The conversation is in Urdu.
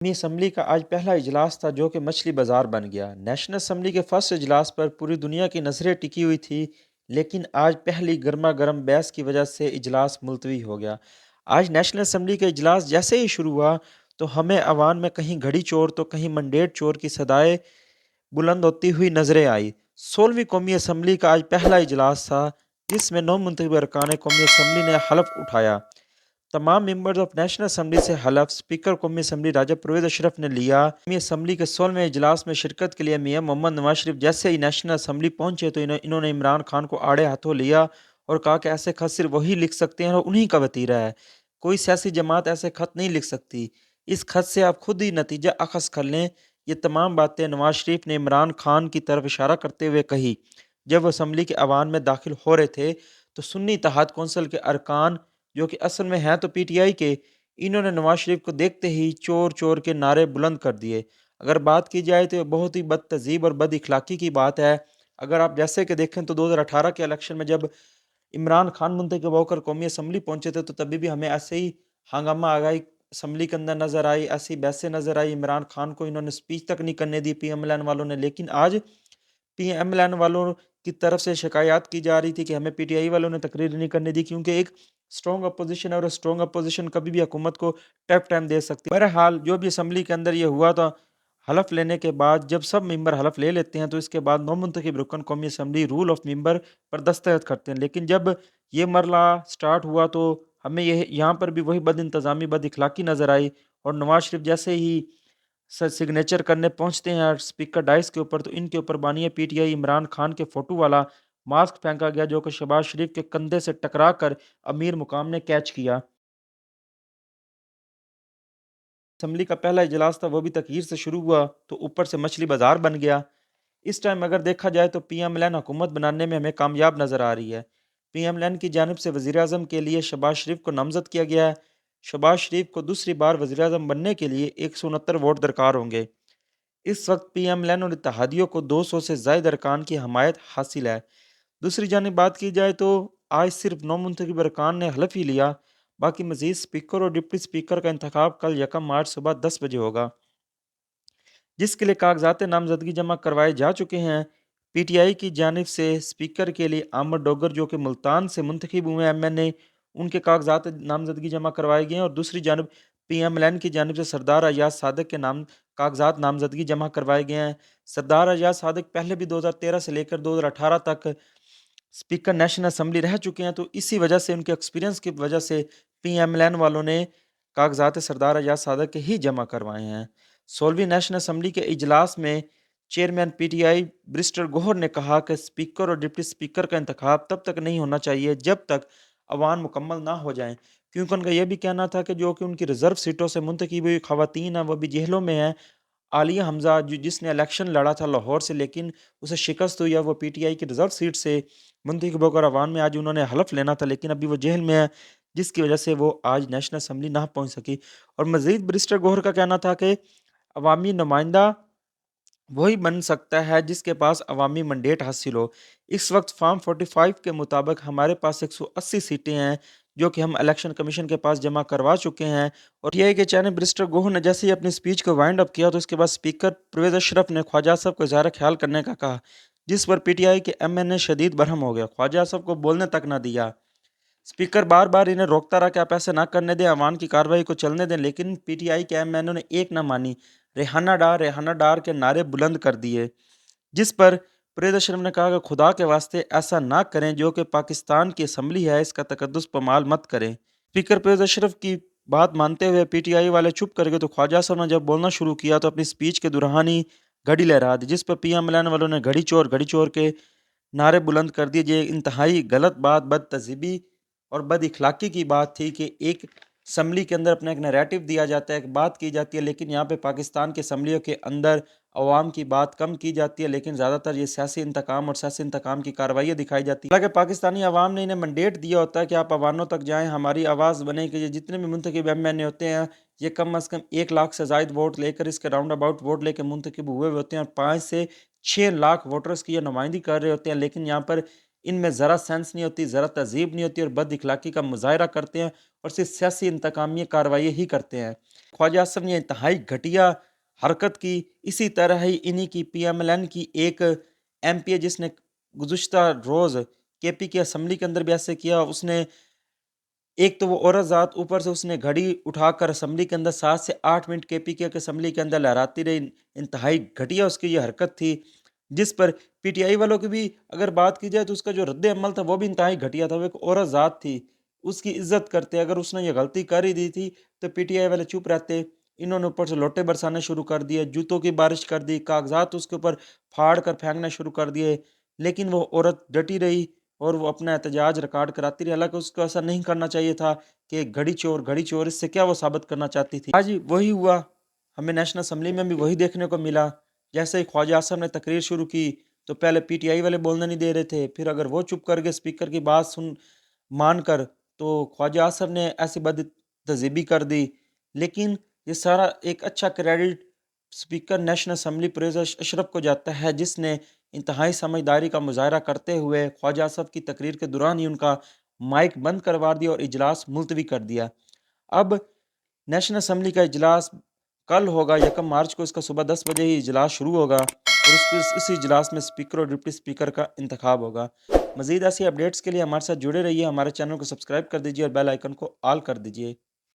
قومی اسمبلی کا آج پہلا اجلاس تھا جو کہ مچھلی بازار بن گیا۔ نیشنل اسمبلی کے فرسٹ اجلاس پر پوری دنیا کی نظریں ٹکی ہوئی تھی، لیکن آج پہلی گرما گرم بحث کی وجہ سے اجلاس ملتوی ہو گیا۔ آج نیشنل اسمبلی کا اجلاس جیسے ہی شروع ہوا تو ہمیں عوام میں کہیں گھڑی چور تو کہیں منڈیٹ چور کی صدائیں بلند ہوتی ہوئی نظریں آئی۔ 16ویں قومی اسمبلی کا آج پہلا اجلاس تھا جس میں 9 منتخب ارکان قومی اسمبلی نے حلف اٹھایا۔ تمام ممبرز آف نیشنل اسمبلی سے حلف اسپیکر قومی اسمبلی راجہ پرویز اشرف نے لیا۔ قومی اسمبلی کے 16ویں اجلاس میں شرکت کے لیے میاں محمد نواز شریف جیسے ہی نیشنل اسمبلی پہنچے تو انہوں نے عمران خان کو آڑے ہاتھوں لیا اور کہا کہ ایسے خط صرف وہی لکھ سکتے ہیں اور انہی کا وتیرہ ہے، کوئی سیاسی جماعت ایسے خط نہیں لکھ سکتی، اس خط سے آپ خود ہی نتیجہ اخذ کر لیں۔ یہ تمام باتیں نواز شریف نے عمران خان کی طرف اشارہ کرتے ہوئے کہی جب وہ اسمبلی کے ایوان میں داخل ہو رہے تھے تو سنی اتحاد کونسل کے ارکان جو کہ اصل میں ہیں تو پی ٹی آئی کے، انہوں نے نواز شریف کو دیکھتے ہی چور چور کے نعرے بلند کر دیے۔ اگر بات کی جائے تو یہ بہت ہی بد تہذیب اور بد اخلاقی کی بات ہے۔ اگر آپ جیسے کہ دیکھیں تو 2018 کے الیکشن میں جب عمران خان منتخب ہو کر قومی اسمبلی پہنچے تھے تو تبھی بھی ہمیں ایسے ہی ہنگامہ آگائی اسمبلی کے اندر نظر آئی، ایسی بحثیں نظر آئی، عمران خان کو انہوں نے سپیچ تک نہیں کرنے دی پی ایم ایل این والوں نے۔ لیکن آج پی ایم ایل این والوں کی طرف سے شکایات کی جا رہی تھی کہ ہمیں پی ٹی آئی والوں نے تقریر نہیں کرنے دی کیونکہ ایک اسٹرانگ اپوزیشن ہے اور اسٹرانگ اپوزیشن کبھی بھی حکومت کو ٹف ٹائم دے سکتی ہے۔ بہرحال جو بھی اسمبلی کے اندر یہ ہوا تھا، حلف لینے کے بعد جب سب ممبر حلف لے لیتے ہیں تو اس کے بعد 9 منتخب رکن قومی اسمبلی رول آف ممبر پر دستخط کرتے ہیں، لیکن جب یہ مرحلہ سٹارٹ ہوا تو ہمیں یہاں پر بھی وہی بد انتظامی بد اخلاقی نظر آئی اور نواز شریف جیسے ہی سگنیچر کرنے پہنچتے ہیں اسپیکر ڈائس کے اوپر تو ان کے اوپر بانی P T I Imran Khan کے فوٹو والا ماسک پھینکا گیا جو کہ شہباز شریف کے کندھے سے ٹکرا کر امیر مقام نے کیچ کیا۔ اسمبلی کا پہلا اجلاس تھا وہ بھی تقریر سے شروع ہوا تو اوپر سے مچھلی بازار بن گیا۔ اس ٹائم اگر دیکھا جائے تو پی ایم ایل این حکومت بنانے میں ہمیں کامیاب نظر آ رہی ہے۔ پی ایم ایل این کی جانب سے وزیر اعظم کے لیے شہباز شریف کو نامزد کیا گیا ہے۔ شہباز شریف کو دوسری بار وزیر اعظم بننے کے لیے 169 ووٹ درکار ہوں گے۔ اس وقت پی ایم ایل این اور اتحادیوں کو 200 سے زائد ارکان کی حمایت حاصل ہے۔ دوسری جانب بات کی جائے تو آج صرف 9 منتخب ارکان نے حلف ہی لیا، باقی مزید اسپیکر اور ڈپٹی اسپیکر کا انتخاب کل 1 مارچ صبح 10 بجے ہوگا، جس کے لیے کاغذات نامزدگی جمع کروائے جا چکے ہیں۔ پی ٹی آئی کی جانب سے اسپیکر کے لیے احمد ڈوگر جو کہ ملتان سے منتخب ہوئے ایم این اے، ان کے کاغذات نامزدگی جمع کروائے گئے ہیں، اور دوسری جانب پی ایم ایل این کی جانب سے سردار ایاز صادق کے نام کاغذات نامزدگی جمع کروائے گئے ہیں۔ سردار ایاز صادق پہلے بھی 2013 سے لے کر 2018 تک اسپیکر نیشنل اسمبلی رہ چکے ہیں، تو اسی وجہ سے ان کے ایکسپیرینس کی وجہ سے پی ایم ایل این والوں نے کاغذات سردار ایاز صادق کے ہی جمع کروائے ہیں۔ 16ویں نیشنل اسمبلی کے اجلاس میں چیئرمین پی ٹی آئی برسٹر گوہر نے کہا کہ اسپیکر اور ڈپٹی اسپیکر کا انتخاب تب تک نہیں ہونا چاہیے جب تک عوام مکمل نہ ہو جائیں، کیونکہ ان کا یہ بھی کہنا تھا کہ جو کہ ان کی ریزرو سیٹوں سے منتخب ہوئی خواتین ہیں وہ بھی جہلوں میں ہیں۔ عالیہ حمزہ جس نے الیکشن لڑا تھا لاہور سے لیکن اسے شکست ہوئی ہے، وہ پی ٹی آئی کی ریزرو سیٹ سے منتخب ہو کر عوام میں آج انہوں نے حلف لینا تھا لیکن ابھی وہ جیل میں ہے، جس کی وجہ سے وہ آج نیشنل اسمبلی نہ پہنچ سکی۔ اور مزید برسٹر گوہر کا کہنا تھا کہ عوامی نمائندہ وہی بن سکتا ہے جس کے پاس عوامی منڈیٹ حاصل ہو۔ اس وقت فارم 45 کے مطابق ہمارے پاس 180 سیٹیں ہیں جو کہ ہم الیکشن کمیشن کے پاس جمع کروا چکے ہیں۔ اور یہ کہ چینل برسٹر گوہر نے جیسے ہی اپنی سپیچ کو وائنڈ اپ کیا تو اس کے بعد اسپیکر پرویز اشرف نے خواجہ صاحب کو اظہار خیال کرنے کا کہا، جس پر پی ٹی آئی کے ایم این اے شدید برہم ہو گیا، خواجہ صاحب کو بولنے تک نہ دیا۔ اسپیکر بار بار انہیں روکتا رہا کہ آپ ایسے نہ کرنے دیں، عوام کی کارروائی کو چلنے دیں، لیکن پی ٹی آئی کے ایم این اے نے ایک نہ مانی، ریحانہ ڈار کے نعرے بلند کر دیے، جس پر پرویز اشرف نے کہا کہ خدا کے واسطے ایسا نہ کریں، جو کہ پاکستان کی اسمبلی ہے اس کا تقدس پامال مت کریں۔ اسپیکر پرویز اشرف کی بات مانتے ہوئے پی ٹی آئی والے چپ کر گئے تو خواجہ صاحب نے جب بولنا شروع کیا تو اپنی سپیچ کے دوران ہی گھڑی لہرا دی، جس پر پی ایم ایل این والوں نے گھڑی چور کے نعرے بلند کر دیے۔ یہ انتہائی غلط بات، بد تہذیبی اور بد اخلاقی کی بات تھی کہ ایک اسمبلی کے اندر اپنا ایک نیریٹو دیا جاتا ہے، ایک بات کی جاتی ہے، لیکن یہاں پہ پاکستان کے اسمبلیوں کے اندر عوام کی بات کم کی جاتی ہے، لیکن زیادہ تر یہ سیاسی انتقام کی کارروائیاں دکھائی جاتی ہیں۔ حالانکہ پاکستانی عوام نے انہیں منڈیٹ دیا ہوتا ہے کہ آپ عواموں تک جائیں، ہماری آواز بنے کہ یہ جتنے بھی منتخب ایم این اے ہوتے ہیں یہ کم از کم 1 لاکھ سے زائد ووٹ لے کر اس کے راؤنڈ اباؤٹ ووٹ لے کے منتخب ہوئے ہوتے ہیں اور 5 سے 6 لاکھ ووٹرز کی یہ نمائندگی کر رہے ہوتے ہیں، لیکن یہاں پر ان میں ذرا سینس نہیں ہوتی، ذرا تہذیب نہیں ہوتی اور بد اخلاقی کا مظاہرہ کرتے ہیں اور صرف سیاسی انتقامی کارروائیاں ہی کرتے ہیں۔ خواجہ اعظم نے انتہائی گھٹیا حرکت کی۔ اسی طرح ہی انہی کی پی ایم ایل این کی ایک ایم پی ہے جس نے گزشتہ روز کے پی کی اسمبلی کے اندر بھی ایسے کیا۔ اس نے ایک تو وہ عورت ذات، اوپر سے اس نے گھڑی اٹھا کر اسمبلی کے اندر 7 سے 8 منٹ کے پی کے اسمبلی کے اندر لہراتی رہی۔ انتہائی گھٹیا اس کی یہ حرکت تھی، جس پر پی ٹی آئی والوں کی بھی اگر بات کی جائے تو اس کا جو رد عمل تھا وہ بھی انتہائی گھٹیا تھا۔ وہ ایک عورت ذات تھی، اس کی عزت کرتے، اگر اس نے یہ غلطی کر ہی دی تھی تو پی ٹی آئی والے چپ رہتے۔ انہوں نے اوپر سے لوٹے برسانے شروع کر دیے، جوتوں کی بارش کر دی، کاغذات اس کے اوپر پھاڑ کر پھینکنا شروع کر دیے، لیکن وہ عورت ڈٹی رہی اور وہ اپنا احتجاج ریکارڈ کراتی رہی۔ حالانکہ اس کو ایسا نہیں کرنا چاہیے تھا کہ گھڑی چور، اس سے کیا وہ ثابت کرنا چاہتی تھی۔ آج وہی ہوا، ہمیں نیشنل اسمبلی میں بھی وہی دیکھنے کو ملا۔ جیسے ہی خواجہ اعظم نے تقریر شروع کی تو پہلے پی ٹی آئی والے بولنے نہیں دے رہے تھے، پھر اگر وہ چپ کر کے اسپیکر کی بات مان کر تو خواجہ اعظم نے ایسی بد تہذیبی کر دی۔ لیکن یہ سارا ایک اچھا credit speaker national assembly professor Ashraf کو جاتا ہے، جس نے انتہائی سمجھداری کا مظاہرہ کرتے ہوئے خواجہ اعظم کی تقریر کے دوران ہی ان کا مائک بند کروا دیا اور اجلاس ملتوی کر دیا۔ اب نیشنل اسمبلی کا اجلاس کل ہوگا، 1 مارچ کو اس کا صبح 10 بجے ہی اجلاس شروع ہوگا اور اسی اجلاس میں اسپیکر اور ڈپٹی اسپیکر کا انتخاب ہوگا۔ مزید ایسی اپڈیٹس کے لیے ہمارے ساتھ جڑے رہیے، ہمارے چینل کو سبسکرائب کر دیجیے اور بیل آئیکن کو آل کر دیجیے۔